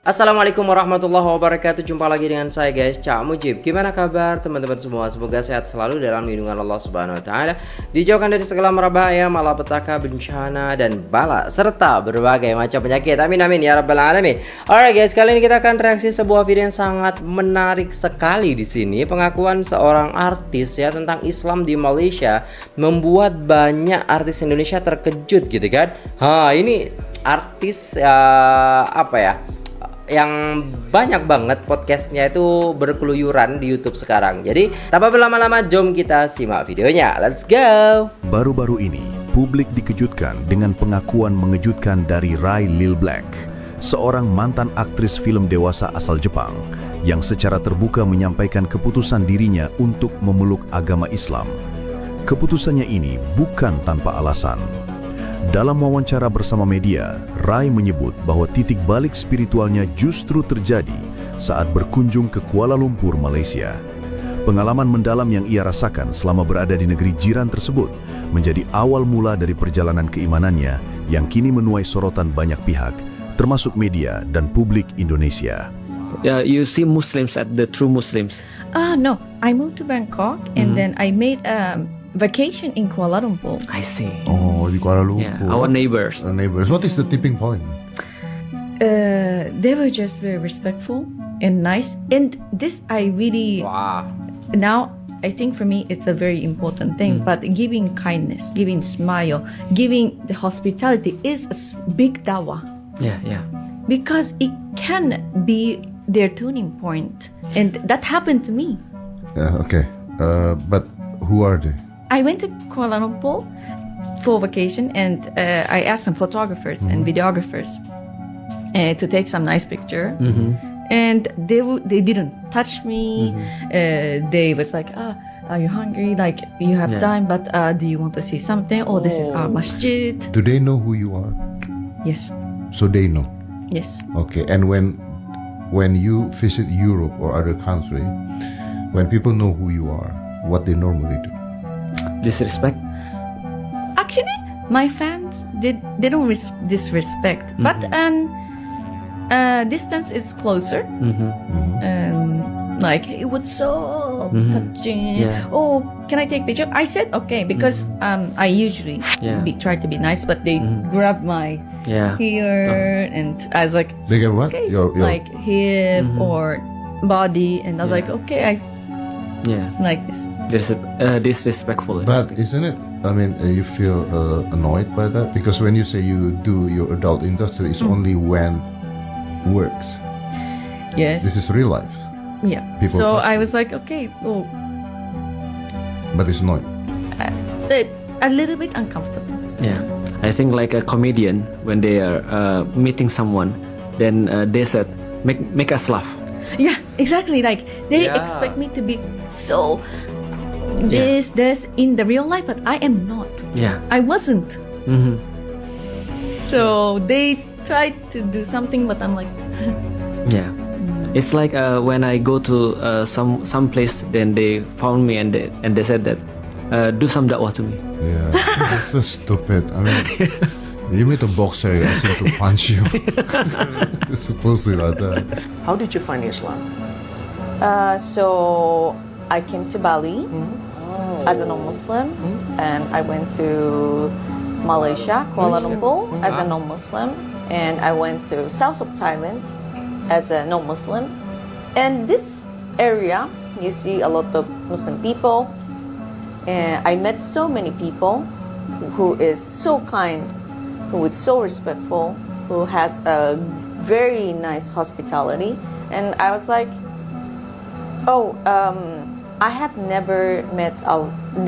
Assalamualaikum warahmatullahi wabarakatuh. Jumpa lagi dengan saya guys, Cak Mujib. Gimana kabar teman-teman semua? Semoga sehat selalu dalam lindungan Allah Subhanahu wa taala, dijauhkan dari segala mara bahaya, malapetaka, bencana dan bala serta berbagai macam penyakit. Amin amin ya rabbal alamin. Alright guys, kali ini kita akan reaksi sebuah video yang sangat menarik sekali di sini. Pengakuan seorang artis ya tentang Islam di Malaysia membuat banyak artis Indonesia terkejut gitu kan. Ini artis apa ya? Yang banyak banget podcastnya itu berkeluyuran di YouTube sekarang. Jadi tanpa berlama-lama, jom kita simak videonya. Let's go. Baru-baru ini publik dikejutkan dengan pengakuan mengejutkan dari Rai Lil Black, seorang mantan aktris film dewasa asal Jepang yang secara terbuka menyampaikan keputusan dirinya untuk memeluk agama Islam. Keputusannya ini bukan tanpa alasan. Dalam wawancara bersama media, Rai menyebut bahwa titik balik spiritualnya justru terjadi saat berkunjung ke Kuala Lumpur, Malaysia. Pengalaman mendalam yang ia rasakan selama berada di negeri jiran tersebut menjadi awal mula dari perjalanan keimanannya yang kini menuai sorotan banyak pihak, termasuk media dan publik Indonesia. You see Muslims at the true Muslims? No, I moved to Bangkok and then I made vacation in Kuala Lumpur. I see. Oh, di Kuala Lumpur. Yeah, our neighbors. Neighbors. What is the tipping point? They were just very respectful and nice. And this I really now I think for me it's a very important thing. But giving kindness, giving smile, giving the hospitality is a big dawah. Yeah. Because it can be their tuning point, and that happened to me. Okay. But who are they? I went to Kuala Lumpur for vacation, and I asked some photographers and videographers to take some nice picture. And they didn't touch me. They was like, are you hungry? Like, you have time, but do you want to see something? Oh, this is our masjid. Do they know who you are? Yes. So they know. Yes. Okay. And when you visit Europe or other country, when people know who you are, what they normally do? Disrespect? Actually, my fans they don't disrespect, but distance is closer. Like it was so touching. Yeah. Oh, can I take picture? I said okay because I usually try to be nice, but they grab my hair and I was like, They get what? okay, Your like hip or body, and I was like, okay, I like this. Disrespectful. But isn't it? I mean, you feel annoyed by that because when you say you do your adult industry, it's only when works. Yes. This is real life. Yeah. People So touch I was like, okay, oh, But it's not. a little bit uncomfortable. Yeah. I think like a comedian, when they are meeting someone, then they said, make us laugh. Yeah, exactly. Like they expect me to be so this in the real life, but I am not. Yeah. I wasn't. So they tried to do something, but I'm like, Yeah. It's like when I go to some place, then they found me and they said that do some da'wah to me. Yeah, that's so stupid. I mean, you meet a boxer, you ask him to punch you. It's supposed to be like that. How did you find Islam? So I came to Bali as a non-Muslim, and I went to Malaysia, Kuala Lumpur as a non-Muslim, and I went to south of Thailand as a non-Muslim. And this area, you see a lot of Muslim people, and I met so many people who is so kind, who is so respectful, who has a very nice hospitality. And I was like, I have never met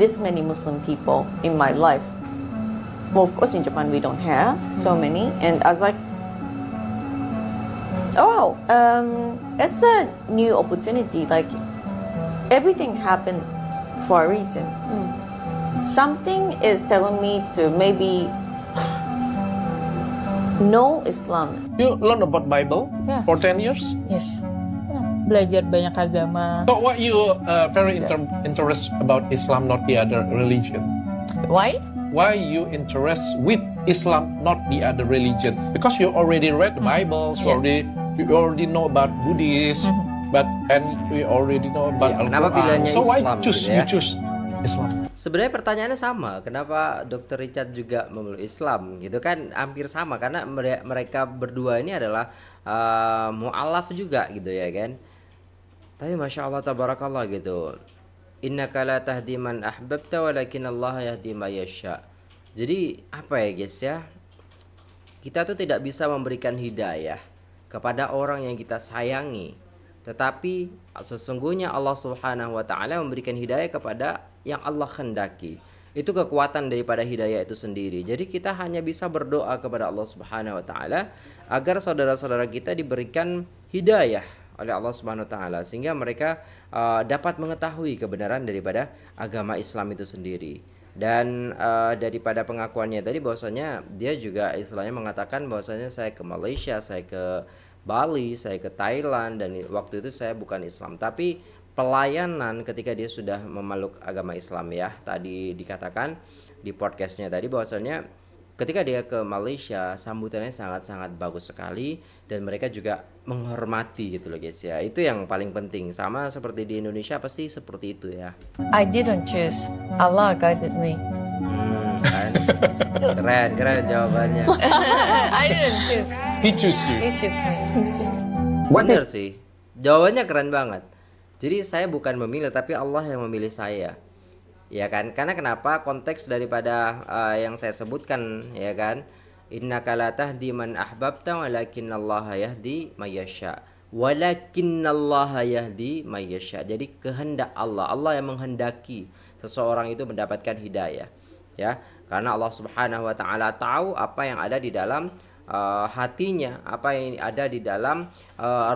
this many Muslim people in my life. Well, of course, in Japan we don't have so many. And I was like, it's a new opportunity. Like, everything happened for a reason. Something is telling me to maybe know Islam. You learn about Bible for 10 years? Yes. Belajar banyak agama. So what you very interested about Islam, not the other religion? Why? Why you interest with Islam, not the other religion? Because you already read the Bible, so already we already know about Buddhist, and we already know about kenapa Al-Quran. pilihannya So why Islam choose gitu ya? you choose Islam? Sebenarnya pertanyaannya sama, kenapa Dr. Richard juga memilih Islam gitu kan, hampir sama karena mereka berdua ini adalah mu'alaf juga gitu ya kan. Tapi Masya Allah tabarakallah gitu, innaka la tahdi man ahbabta walakin Allah yahdi man yasha. Jadi apa ya guys ya, kita tuh tidak bisa memberikan hidayah kepada orang yang kita sayangi, tetapi sesungguhnya Allah Subhanahu wa taala memberikan hidayah kepada yang Allah kehendaki. Itu kekuatan daripada hidayah itu sendiri. Jadi kita hanya bisa berdoa kepada Allah Subhanahu wa taala agar saudara-saudara kita diberikan hidayah oleh Allah Subhanahu wa taala sehingga mereka dapat mengetahui kebenaran daripada agama Islam itu sendiri. Dan daripada pengakuannya tadi bahwasanya dia juga istilahnya mengatakan bahwasanya saya ke Malaysia, saya ke Bali, saya ke Thailand, dan waktu itu saya bukan Islam tapi pelayanan ketika dia sudah memeluk agama Islam ya. Tadi dikatakan di podcastnya tadi bahwasanya ketika dia ke Malaysia sambutannya sangat-sangat bagus sekali dan mereka juga menghormati gitu loh guys ya. Itu yang paling penting. Sama seperti di Indonesia pasti seperti itu ya. I didn't choose. Allah guided me. Kan? Keren jawabannya. I didn't choose. He choose you. He chose me. Bener sih. Jawabannya keren banget. Jadi saya bukan memilih tapi Allah yang memilih saya. Ya kan? Karena kenapa? Konteks daripada yang saya sebutkan ya kan. Innaka la tahdi man ahbabta walakinallaha yahdi may yasha. Walakinallaha yahdi may yasha. Jadi kehendak Allah. Allah yang menghendaki seseorang itu mendapatkan hidayah. Ya, karena Allah Subhanahu wa taala tahu apa yang ada di dalam hatinya, apa yang ada di dalam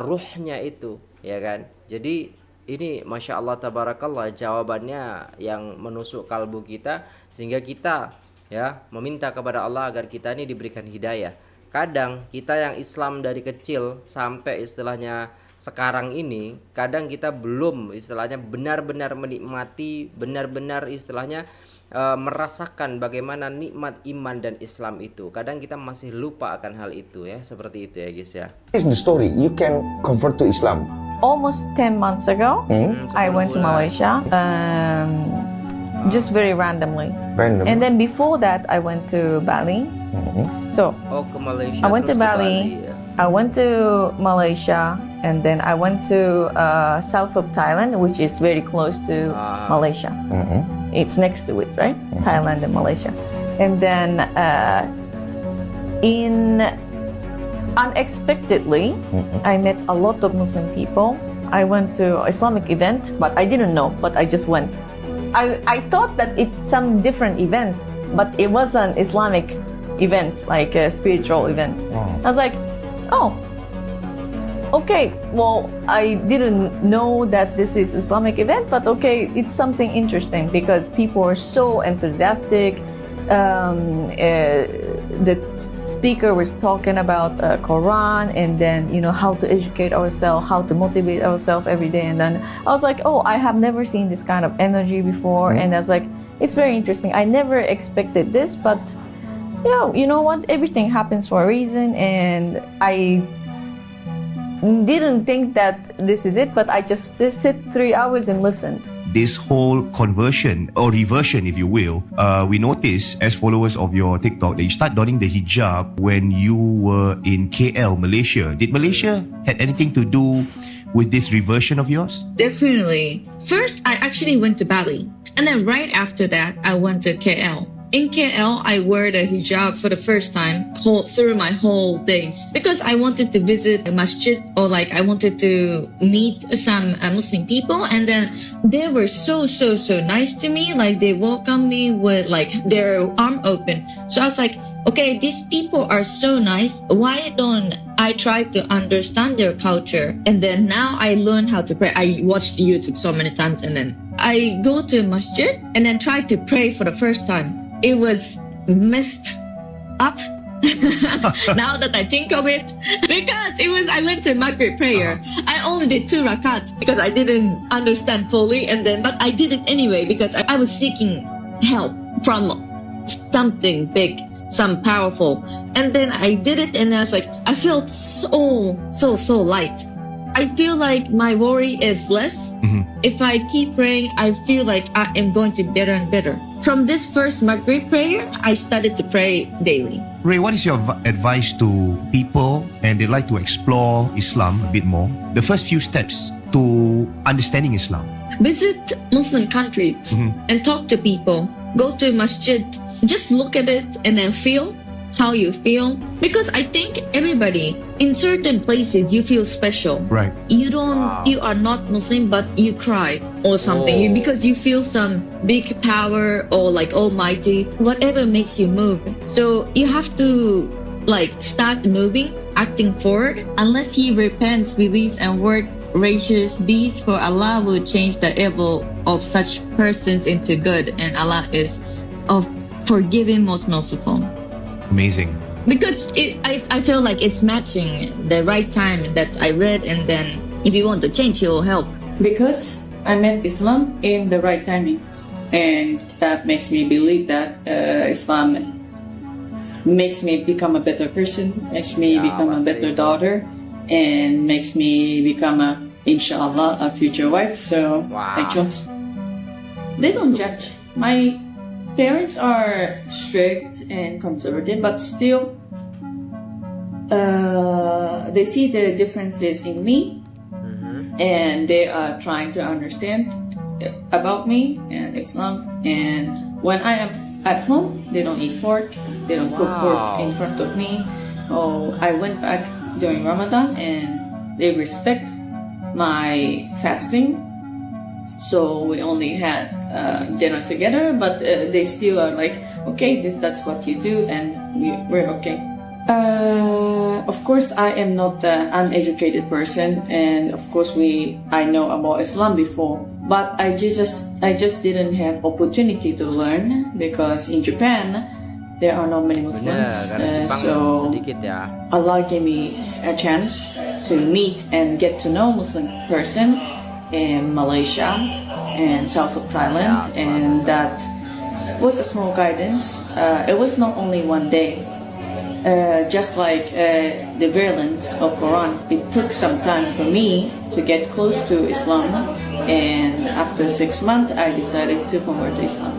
ruhnya itu, ya kan? Jadi ini Masya Allah tabarakallah jawabannya yang menusuk kalbu kita sehingga kita ya meminta kepada Allah agar kita ini diberikan hidayah. Kadang kita yang Islam dari kecil sampai istilahnya sekarang ini, kadang kita belum istilahnya benar-benar menikmati, benar-benar istilahnya merasakan bagaimana nikmat iman dan Islam itu. Kadang kita masih lupa akan hal itu ya, seperti itu ya guys ya. Is the story you can convert to Islam? Almost 10 months ago, I went to Malaysia, just very randomly. Random. And then before that, I went to Bali. So ke Malaysia. I went to terus ke Bali. ya. I went to Malaysia, and then I went to south of Thailand, which is very close to Malaysia. It's next to it, right? Thailand and Malaysia. And then unexpectedly, I met a lot of Muslim people. I went to Islamic event, but I didn't know, but I just went. I thought that it's some different event, but it was an Islamic event, like a spiritual event. I was like, oh, okay, well, I didn't know that this is Islamic event, but okay, it's something interesting because people are so enthusiastic. The speaker was talking about Quran and then, you know, how to educate ourselves, how to motivate ourselves every day. And then I was like, oh, I have never seen this kind of energy before. And I was like, it's very interesting. I never expected this, but yeah, you know what? Everything happens for a reason. And I didn't think that this is it, but I just sit 3 hours and listened. This whole conversion or reversion, if you will, we notice as followers of your TikTok that you start donning the hijab when you were in KL, Malaysia. Did Malaysia had anything to do with this reversion of yours? Definitely. First, I actually went to Bali. And then right after that, I went to KL. In KL, I wore the hijab for the first time through my whole days because I wanted to visit a masjid or like I wanted to meet some Muslim people, and then they were so nice to me. Like they welcomed me with like their arm open. So I was like, okay, these people are so nice. Why don't I try to understand their culture? And then now I learned how to pray. I watched YouTube so many times, and then I go to a masjid and then try to pray for the first time. It was messed up now that I think of it, because I went to Maghrib prayer. I only did 2 rakats because I didn't understand fully, but I did it anyway because I was seeking help from something big. some powerful. And then I did it and I was like, I felt so light. I feel like my worry is less. If I keep praying, I feel like I am going to be better and better. From this first Maghrib prayer, I started to pray daily. Ray, what is your advice to people and they like to explore Islam a bit more? The first few steps to understanding Islam. Visit Muslim countries and talk to people. Go to masjid. Just look at it and then feel how you feel. Because I think everybody in certain places you feel special. Right. You are not Muslim but you cry or something because you feel some big power or like almighty, whatever makes you move. So you have to like start moving, acting forward. Unless he repents, believes and work righteous deeds, for Allah will change the evil of such persons into good, and Allah is of forgiving, most merciful. Amazing. Because I feel like it's matching the right time that I read, and then if you want to change, he will help. Because I met Islam in the right timing, and that makes me believe that Islam makes me become a better person, makes me become a better daughter, and makes me become inshallah, a future wife. So I chose. They don't judge. My parents are strict and conservative, but still they see the differences in me, and they are trying to understand about me and Islam. And when I am at home, they don't eat pork, they don't cook pork in front of me. Oh, I went back during Ramadan and they respect my fasting, so we only had dinner together, but they still are like, okay, that's what you do, and we're okay. Of course, I am not an uneducated person, and of course I know about Islam before, but I just didn't have opportunity to learn, because in Japan there are not many Muslims. So Allah gave me a chance to meet and get to know Muslim person in Malaysia and south of Thailand, and that was a small guidance. It was not only one day. Just like the violence of Quran, it took some time for me to get close to Islam, and after 6 months I decided to convert to Islam.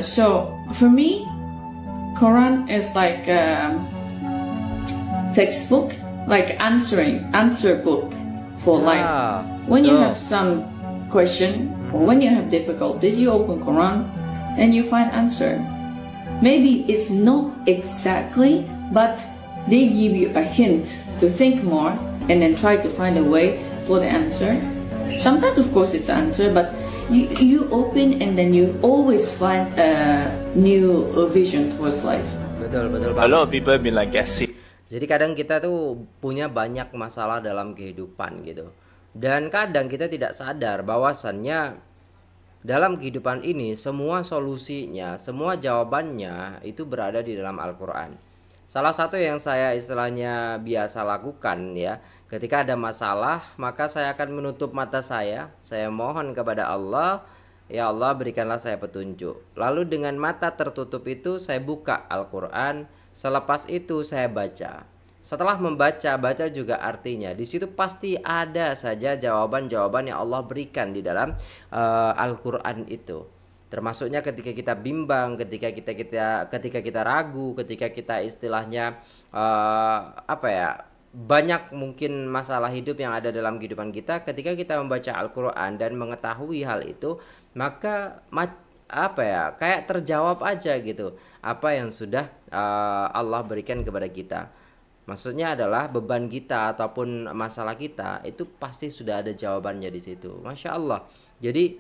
So for me, Quran is like textbook, like answer book for life. When you have some question or when you have difficulties, you open Quran and you find answer. Maybe it's not exactly, but they give you a hint to think more and then try to find a way for the answer. Sometimes of course it's answer, but you open and then you always find a new vision towards life. Betul A lot of people have been like guessing. Jadi kadang kita tuh punya banyak masalah dalam kehidupan gitu. Dan kadang kita tidak sadar bahwasannya dalam kehidupan ini semua solusinya, semua jawabannya itu berada di dalam Al-Quran. Salah satu yang saya istilahnya biasa lakukan ya, ketika ada masalah maka saya akan menutup mata saya mohon kepada Allah, ya Allah berikanlah saya petunjuk. Lalu dengan mata tertutup itu saya buka Al-Quran, selepas itu saya baca. Setelah baca juga artinya. Di situ pasti ada saja jawaban-jawaban yang Allah berikan di dalam Al-Quran itu. Termasuknya ketika kita bimbang, ketika kita ragu, ketika kita istilahnya banyak mungkin masalah hidup yang ada dalam kehidupan kita. Ketika kita membaca Al-Quran dan mengetahui hal itu, maka kayak terjawab aja gitu apa yang sudah Allah berikan kepada kita. Maksudnya adalah beban kita ataupun masalah kita itu pasti sudah ada jawabannya di situ. Masya Allah. Jadi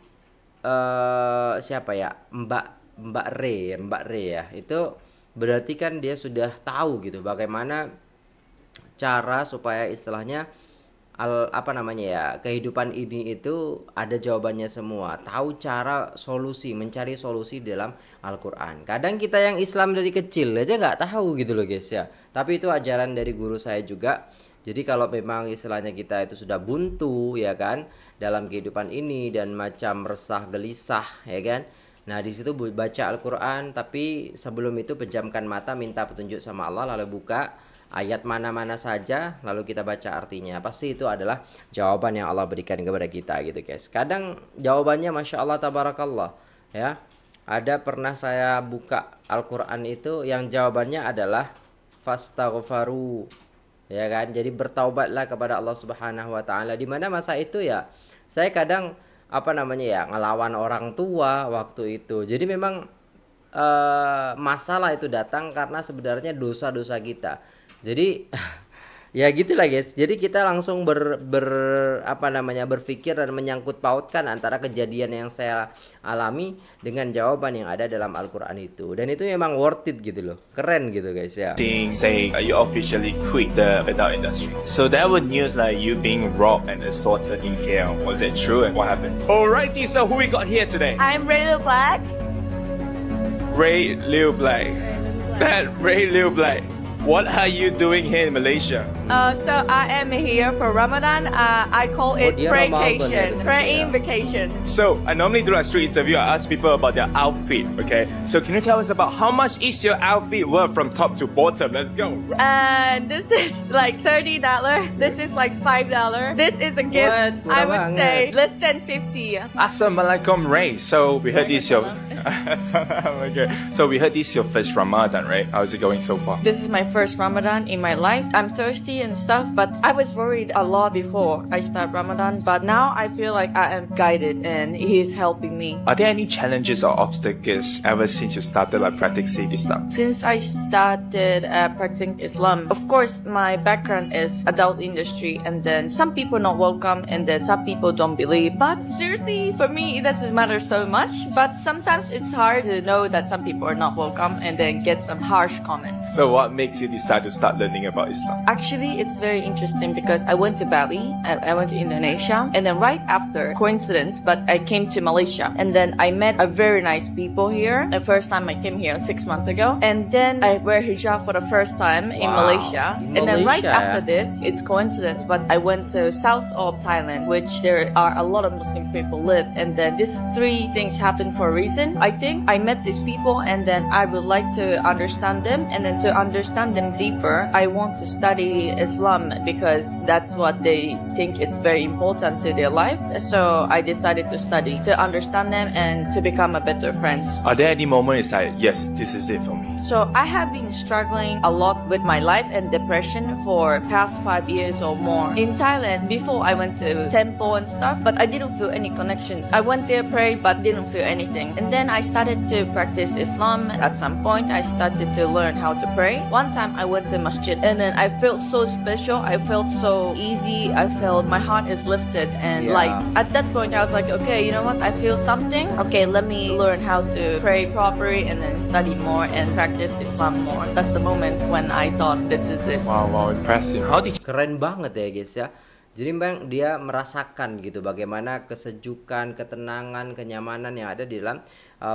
siapa ya, Mbak Re ya, itu berarti kan dia sudah tahu gitu bagaimana cara supaya istilahnya kehidupan ini itu ada jawabannya semua. Tahu cara solusi, mencari solusi dalam Al-Quran. Kadang kita yang Islam dari kecil aja nggak tahu gitu loh guys ya. Tapi itu ajaran dari guru saya juga. Jadi kalau memang istilahnya kita itu sudah buntu ya kan dalam kehidupan ini dan macam resah gelisah ya kan, Nah, di situ baca Al-Qur'an, tapi sebelum itu pejamkan mata, minta petunjuk sama Allah, lalu buka ayat mana-mana saja, lalu kita baca artinya. Pasti itu adalah jawaban yang Allah berikan kepada kita gitu guys. Kadang jawabannya Masya Allah tabarakallah ya. Ada pernah saya buka Al-Qur'an itu yang jawabannya adalah fastaghfaru, ya kan. Jadi bertaubatlah kepada Allah Subhanahu wa taala. Di mana masa itu ya saya kadang ngelawan orang tua waktu itu. Jadi memang masalah itu datang karena sebenarnya dosa-dosa kita. Jadi ya gitulah guys. Jadi kita langsung berpikir dan menyangkut pautkan antara kejadian yang saya alami dengan jawaban yang ada dalam Al-Qur'an itu. Dan itu memang worth it gitu loh. Keren gitu guys ya. Saying you officially quit the adult industry. So there were news like you being robbed and assaulted in KL. Was it true and what happened? Alrighty, so who we got here today? I'm Ray Lil Black. Ray Lil Black. That Ray Lil Black. What are you doing here in Malaysia? So I am here for Ramadan. I call it praycation, praying vacation. So I normally do a street interview. I ask people about their outfit. Okay. So can you tell us about how much is your outfit worth from top to bottom? Let's go. This is like $30. This is like $5. This is a gift. I would say less than 50. Assalamualaikum Ray. So we heard this your. Okay. So we heard this your first Ramadan, right? How's it going so far? This is my first Ramadan in my life. I'm thirsty and stuff, but I was worried a lot before I start Ramadan, but now I feel like I am guided and He is helping me. Are there any challenges or obstacles ever since you started practicing Islam? Since I started practicing Islam, of course my background is adult industry, and then some people not welcome, and then some people don't believe. But seriously, for me it doesn't matter so much, but sometimes it's hard to know that some people are not welcome and then get some harsh comments. So what makes you decide to start learning about Islam? Actually, it's very interesting because I went to Bali, I went to Indonesia, and then right after, coincidence, but I came to Malaysia, and then I met a very nice people here. The first time I came here 6 months ago, and then I wear hijab for the first time in Malaysia. And then right after this, it's coincidence, but I went to south of Thailand, which there are a lot of Muslim people live, and then these three things happened for a reason. I think I met these people, and then I would like to understand them, and then to understand them deeper, I want to study Islam because that's what they think is very important to their life. So I decided to study to understand them and to become a better friend. Are there any moments like, yes, this is it for me? So I have been struggling a lot with my life and depression for past 5 years or more. In Thailand, before I went to temple and stuff, but I didn't feel any connection. I went there, pray, but didn't feel anything. And then I started to practice Islam. At some point, I started to learn how to pray. One time I went to masjid, and then I felt so special. I felt so easy. I felt my heart is lifted and light. At that point, I was like, okay, you know what? I feel something. Okay, let me learn how to pray properly and then study more and practice Islam more. That's the moment when I thought this is it. Wow, impressive. How did you... Keren banget ya guys ya. Jadi memang dia merasakan gitu bagaimana kesejukan, ketenangan, kenyamanan yang ada di dalam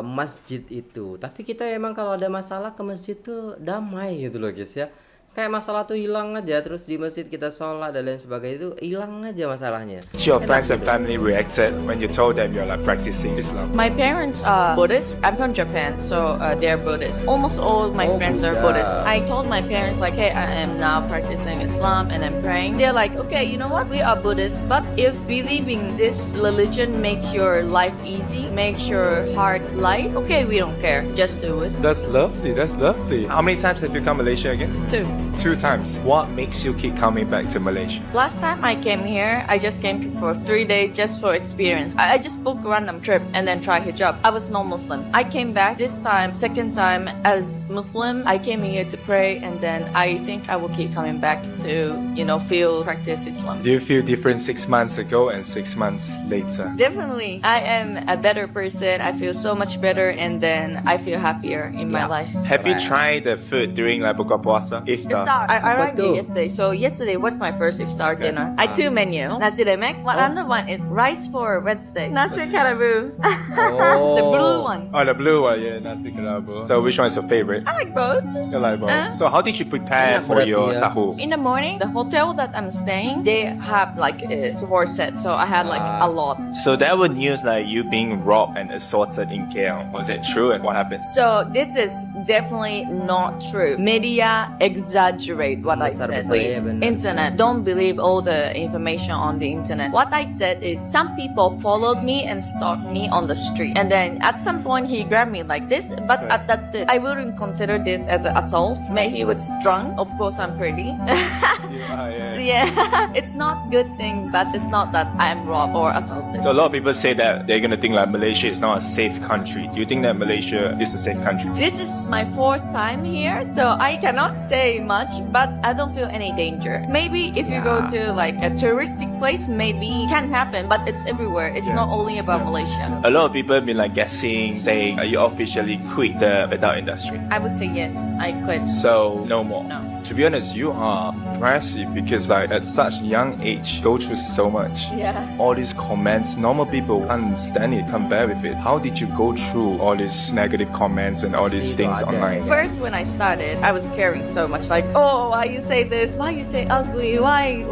masjid itu. Tapi kita emang kalau ada masalah ke masjid tuh damai gitu loh guys ya. Kayak masalah tuh hilang aja, terus di masjid kita sholat dan lain sebagainya, itu hilang aja masalahnya. Your friends and family reacted when you told them you're like practicing Islam? My parents are Buddhist. I'm from Japan, so they're Buddhist. Almost all my friends are Buddhist. I told my parents like, hey, I am now practicing Islam and I'm praying. They're like, okay, you know what? We are Buddhist, but if believing this religion makes your life easy, makes your heart light, okay, we don't care. Just do it. That's lovely. That's lovely. How many times have you come to Malaysia again? 2 times. What makes you keep coming back to Malaysia? Last time I came here, I just came for 3 days just for experience. I just booked a random trip and then try hijab. I was non-Muslim. I came back this time, second time as Muslim. I came here to pray, and then I think I will keep coming back to, practice Islam. Do you feel different 6 months ago and 6 months later? Definitely. I am a better person. I feel so much better, and then I feel happier in my life. Have you tried the food during like buka puasa, iftar? Iftar. I arrived Betul. here yesterday. So yesterday was my first iftar dinner. I two menu. Nasi lemak. Another one is rice for Wednesday. Nasi kerabu. The blue one. Oh, the blue one, yeah, nasi kerabu. So which one is your favorite? I like both. You like both. So how did you prepare for your sahur? In the morning, the hotel that I'm staying, they have like a support set. So I had like a lot. So there were news like you being robbed and assaulted in KL. Was it true, and what happened? So this is definitely not true. Media exaggerate what I said. Please, internet, don't believe all the information on the internet. What I said is some people followed me and stalked me on the street, and then at some point he grabbed me like this. But that's it. I wouldn't consider this as an assault. Maybe he was drunk. Of course, I'm pretty. Yeah, it's not good thing, but it's not that I'm robbed or assaulted. So a lot of people say that they're gonna think like Malaysia is not a safe country. Do you think that Malaysia is a safe country? This is my 4th time here, so I cannot say much, but I don't feel any danger. Maybe if you go to like a touristic place, maybe it can happen, but it's everywhere. It's not only about Malaysia. A lot of people have been like guessing, saying, you officially quit the adult industry. I would say yes, I quit. So no more. No. To be honest, you are impressive because like at such young age, go through so much. Yeah. All these comments, normal people can't stand it, can't bear with it. How did you go through all these negative comments and all these things online? First, when I started, I was caring so much, like, oh, why you say this? Why you say ugly? Why?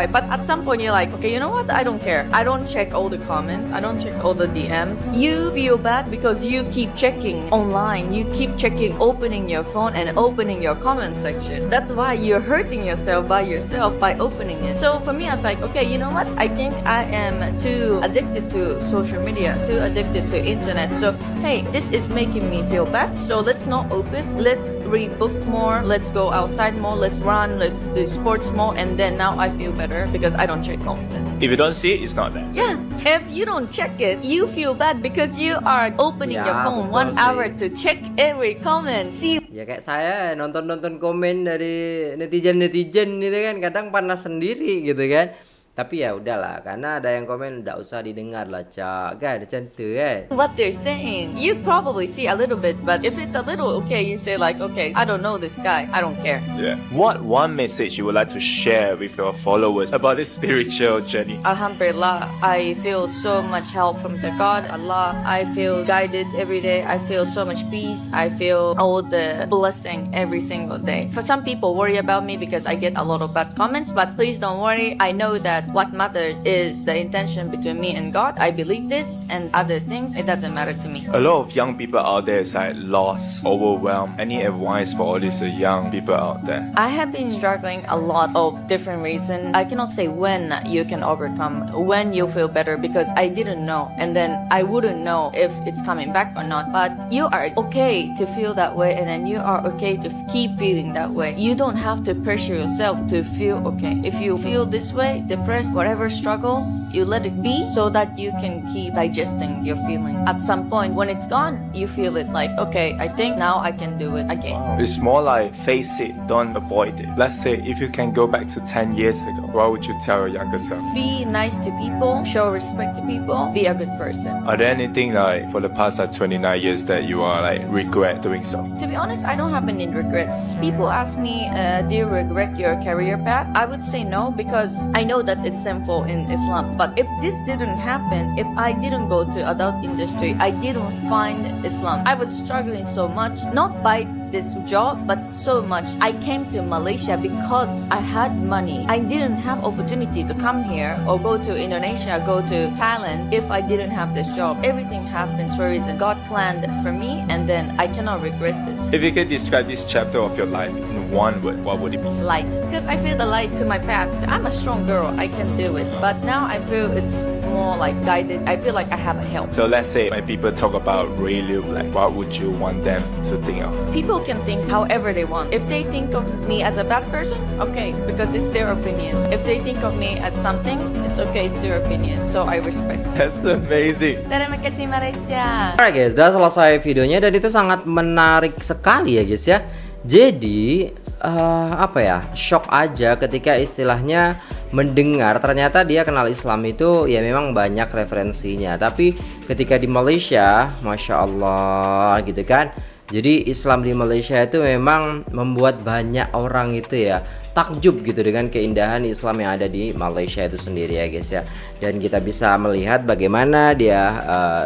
But at some point, you're like, okay, you know what? I don't care. I don't check all the comments. I don't check all the DMs. You feel bad because you keep checking online. You keep checking, opening your phone and opening your comment section. That's why you're hurting yourself by opening it. So for me, I was like, okay, you know what? I think I am too addicted to social media, too addicted to internet. So hey, this is making me feel bad. So let's not open. Let's read books more. Let's go outside more. Let's run. Let's do sports more. And then now I feel better because I don't check often. If you don't see it, it's not there. Yeah. If you don't check it, you feel bad because you are opening your phone 1 hour to check every comment. See. Ya kayak saya nonton komen dari netizen itu kan kadang panas sendiri gitu kan. Tapi ya udahlah, karena ada yang komen nggak usah didengar lah, Cak. Kan macam tu kan. What they're saying, you probably see a little bit, but if it's a little okay, you say like, okay, I don't know this guy, I don't care. Yeah. What one message you would like to share with your followers about this spiritual journey? Alhamdulillah, I feel so much help from the God, Allah. I feel guided every day. I feel so much peace. I feel all the blessing every single day. For some people worry about me because I get a lot of bad comments, but please don't worry. I know that what matters is the intention between me and God. I believe this, and other things, it doesn't matter to me. A lot of young people out there is like lost, overwhelmed. Any advice for all these young people out there? I have been struggling a lot of different reasons. I cannot say when you can overcome, when you feel better, because I didn't know, and then I wouldn't know if it's coming back or not. But you are okay to feel that way, and then you are okay to keep feeling that way. You don't have to pressure yourself to feel okay. If you feel this way, depressed, whatever struggle, you let it be so that you can keep digesting your feeling. At some point when it's gone, you feel it like, okay, I think now I can do it again. It's more like face it, don't avoid it. Let's say if you can go back to 10 years ago, what would you tell your younger self? Be nice to people, show respect to people, be a good person. Are there anything like for the past 29 years that you are like regret doing so? To be honest, I don't have any regrets. People ask me, do you regret your career path? I would say no, because I know that it's sinful in Islam. But if this didn't happen, if I didn't go to adult industry, I didn't find Islam. I was struggling so much, not by this job, but so much. I came to Malaysia because I had money. I didn't have opportunity to come here or go to Indonesia, go to Thailand if I didn't have this job. Everything happens for a reason. God planned for me, and then I cannot regret this. If you could describe this chapter of your life in one word, what would it be? Light. Because I feel the light to my path. I'm a strong girl. I can do it. But now I feel it's more like guided. I feel like I have a help. So let's say when people talk about Ray Liu Black, what would you want them to think of? People can think however they want. If they think of me as a bad person, okay, because it's their opinion. If they think of me as something, it's okay, it's their opinion. So I respect. That's amazing. Terima kasih Malaysia. Alright guys, udah selesai videonya dan itu sangat menarik sekali ya guys ya. Jadi apa ya, shock aja ketika istilahnya mendengar ternyata dia kenal Islam itu ya memang banyak referensinya. Tapi ketika di Malaysia, Masya Allah gitu kan, Jadi Islam di Malaysia itu memang membuat banyak orang itu ya takjub gitu dengan keindahan Islam yang ada di Malaysia itu sendiri ya guys ya. Dan kita bisa melihat bagaimana dia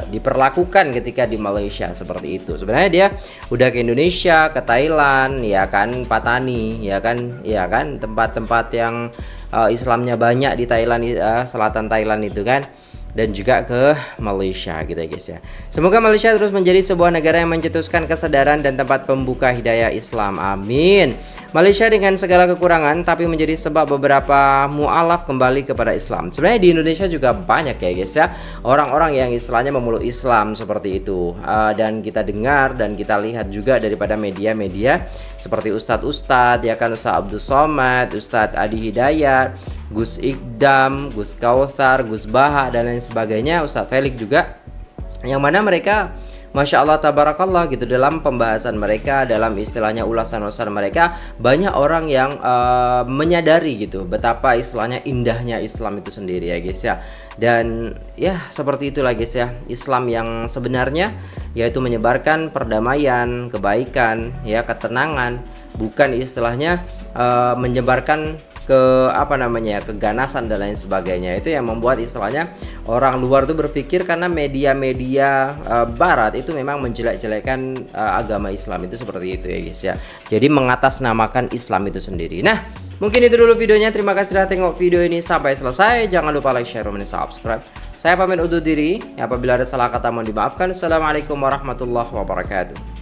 diperlakukan ketika di Malaysia seperti itu. Sebenarnya dia udah ke Indonesia, ke Thailand, ya kan, Patani, ya kan, tempat-tempat yang Islamnya banyak di Thailand, selatan Thailand itu kan. Dan juga ke Malaysia gitu ya guys ya. Semoga Malaysia terus menjadi sebuah negara yang mencetuskan kesadaran dan tempat pembuka hidayah Islam. Amin. Malaysia dengan segala kekurangan tapi menjadi sebab beberapa mu'alaf kembali kepada Islam. Sebenarnya di Indonesia juga banyak ya guys ya, orang-orang yang istilahnya memeluk Islam seperti itu. Dan kita dengar dan kita lihat juga daripada media-media seperti Ustadz-Ustadz, ya kan, Ustadz Abdul Somad, Ustadz Adi Hidayat, Gus Ikdam, Gus Kautsar, Gus Baha dan lain sebagainya, Ustadz Felix juga, yang mana mereka Masya Allah tabarakallah gitu dalam pembahasan mereka, dalam istilahnya ulasan-ulasan mereka, banyak orang yang menyadari gitu betapa istilahnya indahnya Islam itu sendiri ya guys ya. Dan ya seperti itulah guys ya, Islam yang sebenarnya yaitu menyebarkan perdamaian, kebaikan, ya, ketenangan, bukan istilahnya menyebarkan keganasan dan lain sebagainya. Itu yang membuat istilahnya orang luar tuh berpikir karena media-media barat itu memang menjelek-jelekan agama Islam itu seperti itu ya guys ya. Jadi mengatasnamakan Islam itu sendiri. Nah, mungkin itu dulu videonya. Terima kasih sudah tengok video ini sampai selesai. Jangan lupa like, share, dan subscribe. Saya pamit undur diri. Apabila ada salah kata mohon dimaafkan. Assalamualaikum warahmatullahi wabarakatuh.